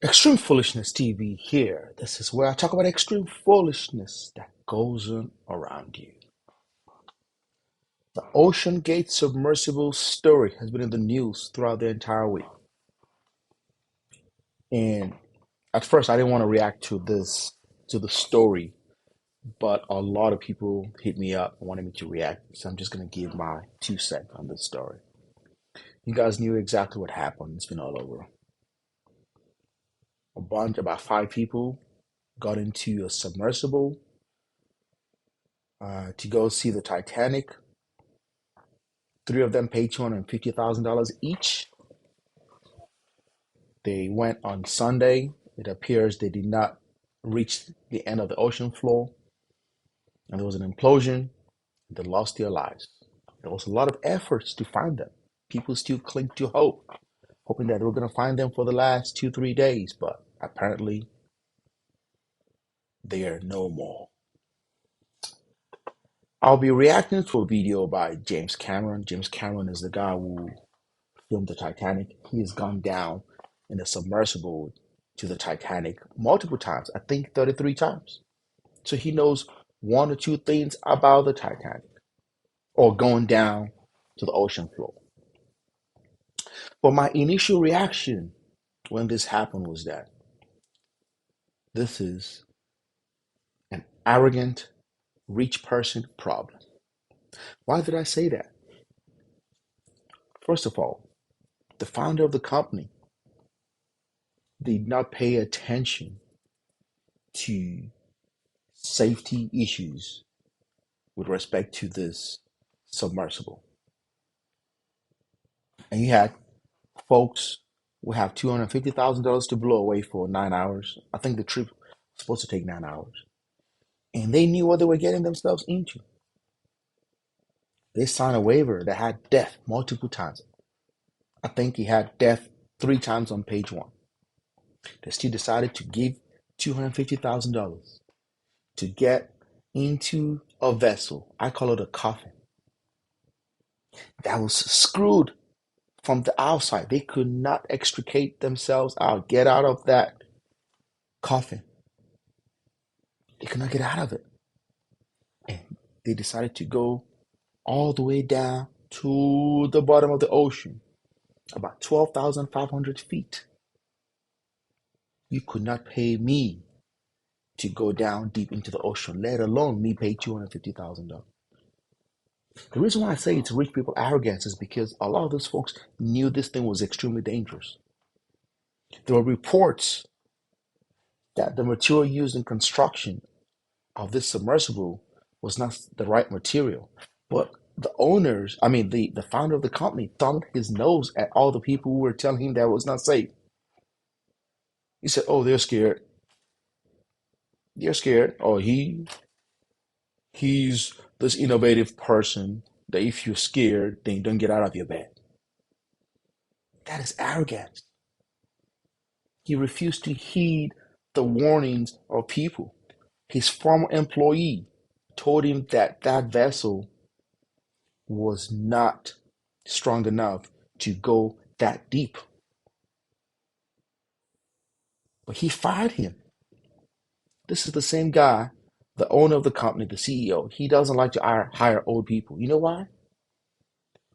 Extreme Foolishness TV here. This is where I talk about extreme foolishness that goes on around you. The Ocean Gate submersible story has been in the news throughout the entire week. And at first, I didn't want to react to the story, but a lot of people hit me up and wanted me to react. So I'm just going to give my 2 cents on this story. You guys knew exactly what happened. It's been all over. About 5 people got into a submersible to go see the Titanic. 3 of them paid $250,000 each. They went on Sunday. It appears they did not reach the end of the ocean floor, and there was an implosion. They lost their lives. There was a lot of efforts to find them. People still cling to hope, hoping that we're going to find them for the last 2, 3 days, but apparently they are no more. I'll be reacting to a video by James Cameron. James Cameron is the guy who filmed the Titanic. He has gone down in a submersible to the Titanic multiple times, I think 33 times. So he knows 1 or 2 things about the Titanic or going down to the ocean floor. But my initial reaction when this happened was that this is an arrogant, rich person problem. Why did I say that? First of all, the founder of the company did not pay attention to safety issues with respect to this submersible. And you had folks who have $250,000 to blow away for 9 hours. I think the trip was supposed to take 9 hours. And they knew what they were getting themselves into. They signed a waiver that had death multiple times. I think he had death 3 times on page 1. They still decided to give $250,000 to get into a vessel. I call it a coffin. That was screwed from the outside. They could not extricate themselves out, get out of that coffin. They could not get out of it. And they decided to go all the way down to the bottom of the ocean, about 12,500 feet. You could not pay me to go down deep into the ocean, let alone me pay $250,000. The reason why I say it's rich people arrogance is because a lot of those folks knew this thing was extremely dangerous. There were reports that the material used in construction of this submersible was not the right material. But the founder of the company thumbed his nose at all the people who were telling him that it was not safe. He said, "Oh, they're scared. They're scared. Oh, he's this innovative person that if you're scared, then you don't get out of your bed." That is arrogance. He refused to heed the warnings of people. His former employee told him that that vessel was not strong enough to go that deep. But he fired him. This is the same guy, the owner of the company, the CEO. He doesn't like to hire old people. You know why?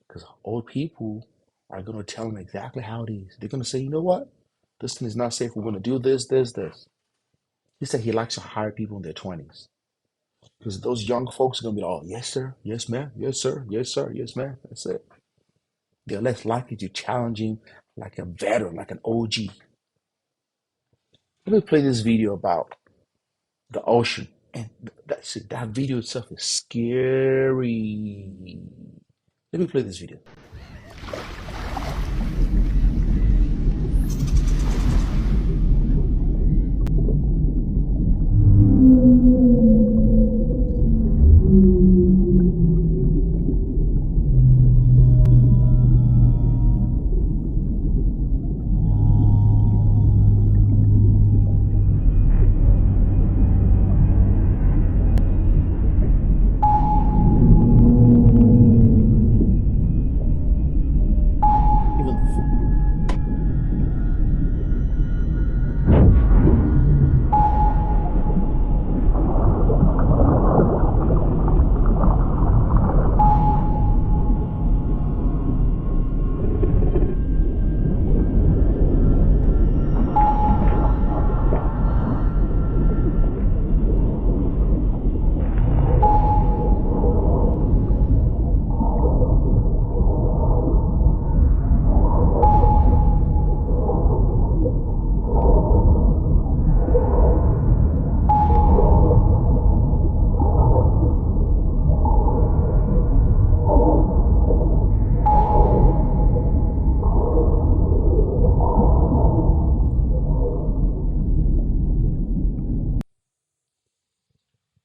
Because old people are going to tell him exactly how it is. They're going to say, you know what? This thing is not safe. We're going to do this, this, this. He said he likes to hire people in their 20s. Because those young folks are going to be like, oh, yes, sir. Yes, ma'am. Yes, sir. Yes, sir. Yes, ma'am. That's it. They're less likely to challenge him like a veteran, like an OG. Let me play this video about the ocean. And that video itself is scary. Let me play this video.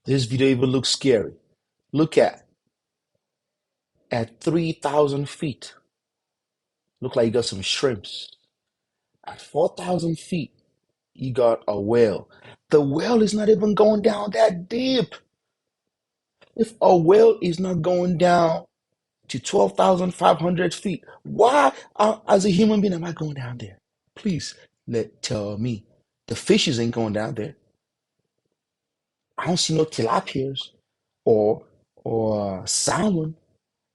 This video even looks scary. Look at 3,000 feet. Look like you got some shrimps. At 4,000 feet, you got a whale. The whale is not even going down that deep. If a whale is not going down to 12,500 feet, why, as a human being, am I going down there? Please tell me. The fishes ain't going down there. I don't see no tilapias or salmon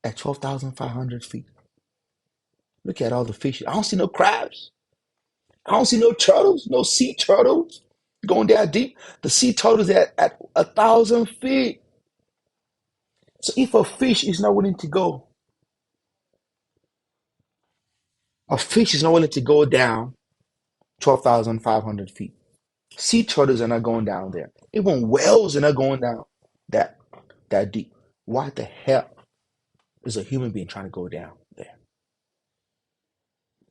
at 12,500 feet. Look at all the fishes. I don't see no crabs. I don't see no turtles, no sea turtles going down deep. The sea turtles at 1,000 feet. So if a fish is not willing to go, a fish is not willing to go down 12,500 feet. Sea turtles are not going down there. Even whales are not going down that that deep. Why the hell is a human being trying to go down there?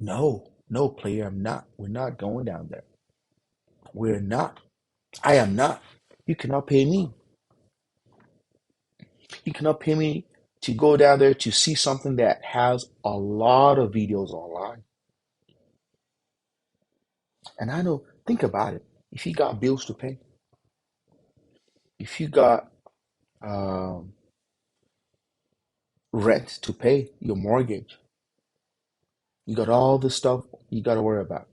No, no, player, I'm not. We're not going down there. We're not. I am not. You cannot pay me. You cannot pay me to go down there to see something that has a lot of videos online. And I know, think about it. If you got bills to pay, if you got um, rent to pay, your mortgage, you got all the stuff you got to worry about.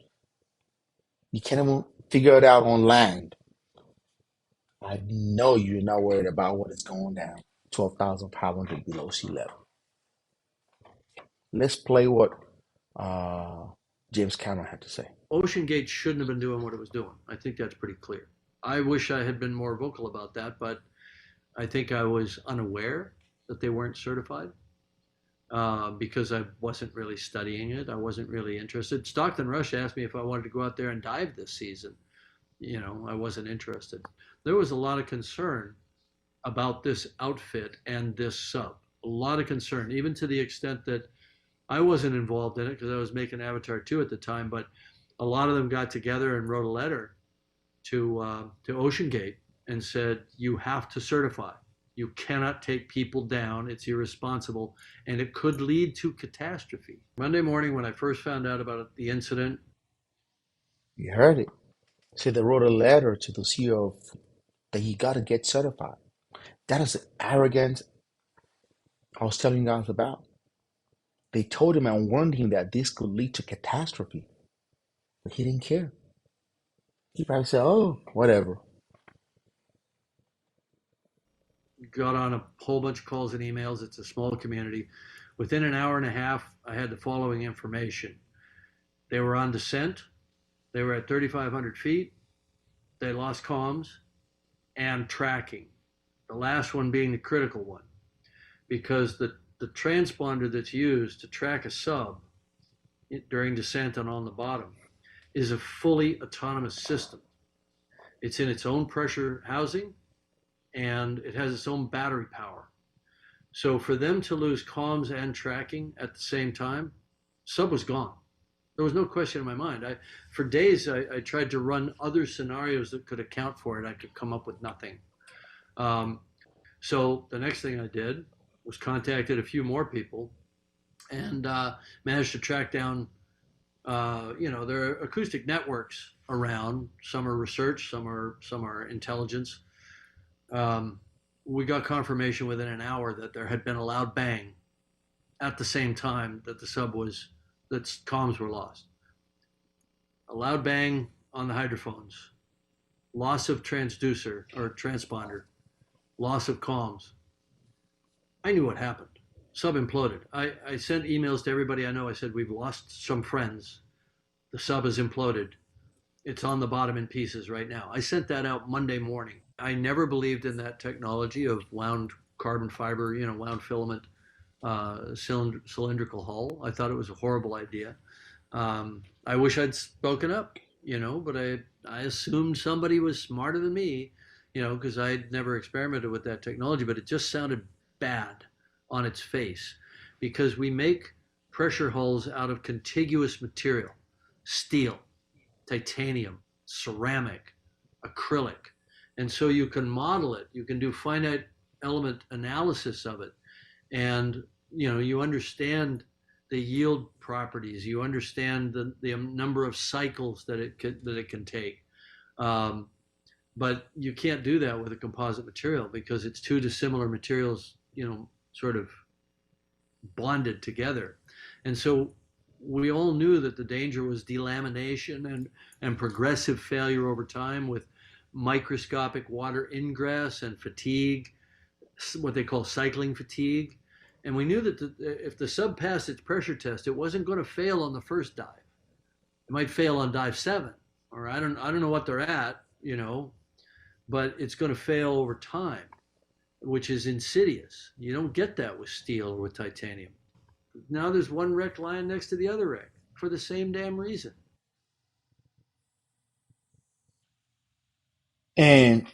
You can't even figure it out on land. I know you're not worried about what is going down 12,500 below sea level. Let's play what uh, James Cameron had to say. Ocean Gate shouldn't have been doing what it was doing. I think that's pretty clear. I wish I had been more vocal about that, but I think I was unaware that they weren't certified because I wasn't really studying it. I wasn't really interested. Stockton Rush asked me if I wanted to go out there and dive this season. I wasn't interested. There was a lot of concern about this outfit and this sub. A lot of concern, even to the extent that I wasn't involved in it because I was making Avatar 2 at the time, but a lot of them got together and wrote a letter to Ocean Gate and said, "You have to certify. You cannot take people down. It's irresponsible, and it could lead to catastrophe." Monday morning, when I first found out about the incident, You heard it. See, they wrote a letter to the CEO that he got to get certified. That is the arrogance I was telling you guys about. They told him and warned him that this could lead to catastrophe, but he didn't care. He probably said, "Oh, whatever." got on a whole bunch of calls and emails. It's a small community. Within an hour and a half, I had the following information. They were on descent. They were at 3,500 feet. They lost comms and tracking. The last one being the critical one, because the transponder that's used to track a sub during descent and on the bottom is a fully autonomous system. It's in its own pressure housing and it has its own battery power. So for them to lose comms and tracking at the same time, sub was gone. There was no question in my mind. For days, I tried to run other scenarios that could account for it. I could come up with nothing. Um, so the next thing I did was contacted a few more people and managed to track down. There are acoustic networks around. Some are research, some are intelligence. Um, we got confirmation within an hour that there had been a loud bang at the same time that that comms were lost. A loud bang on the hydrophones, loss of transducer or transponder, loss of comms. I knew what happened. Sub imploded. I sent emails to everybody I know. I said, "We've lost some friends. The sub has imploded. It's on the bottom in pieces right now." I sent that out Monday morning. I never believed in that technology of wound carbon fiber, wound filament cylindrical hull. I thought it was a horrible idea. I wish I'd spoken up, but I assumed somebody was smarter than me, because I'd never experimented with that technology, but it just sounded bad on its face because we make pressure hulls out of contiguous material: steel, titanium, ceramic, acrylic. And so you can model it. You can do finite element analysis of it, and you understand the yield properties. You understand the number of cycles that it can take. Um, but you can't do that with a composite material because it's two dissimilar materials, sort of bonded together. And so we all knew that the danger was delamination and progressive failure over time with microscopic water ingress and fatigue, what they call cycling fatigue. And we knew that if the sub passed its pressure test, it wasn't going to fail on the first dive. It might fail on dive 7, or I don't know what they're at, but it's going to fail over time, which is insidious. You don't get that with steel or with titanium. Now there's one wreck lying next to the other wreck for the same damn reason. And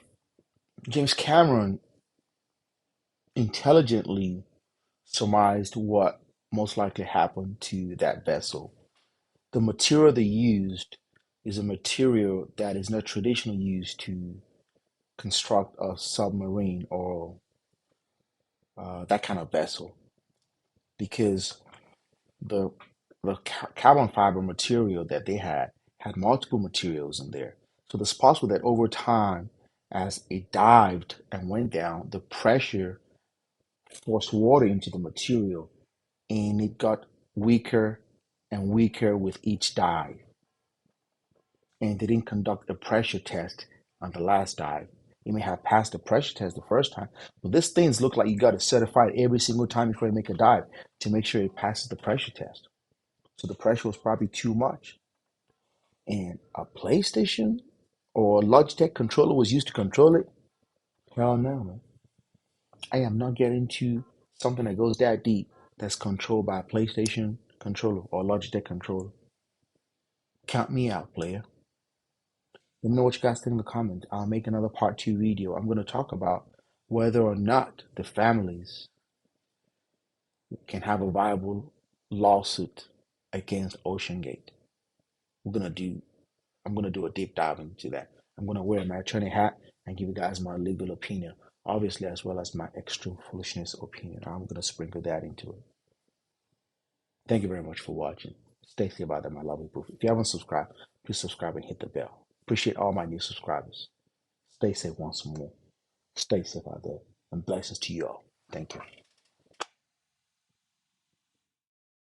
James Cameron intelligently surmised what most likely happened to that vessel. The material they used is a material that is not traditionally used to construct a submarine or that kind of vessel, because the carbon fiber material that they had multiple materials in there. So it's possible that over time, as it dived and went down, the pressure forced water into the material, and it got weaker and weaker with each dive. And they didn't conduct a pressure test on the last dive. You may have passed the pressure test the first time, but this things look like you got to certify it every single time before you make a dive to make sure it passes the pressure test. So the pressure was probably too much. And a PlayStation or a Logitech controller was used to control it? Hell no, man. I am not getting to something that goes that deep that's controlled by a PlayStation controller or a Logitech controller. Count me out, player. Let me know what you guys think in the comments. I'll make another part 2 video. I'm going to talk about whether or not the families can have a viable lawsuit against OceanGate. We're gonna do I'm going to do a deep dive into that. I'm going to wear my attorney hat and give you guys my legal opinion, obviously, as well as my extreme foolishness opinion. I'm going to sprinkle that into it. Thank you very much for watching. Stay safe out there, my lovely people. If you haven't subscribed, please subscribe and hit the bell. Appreciate all my new subscribers. Stay safe once more. Stay safe out there, and blessings to you all. Thank you.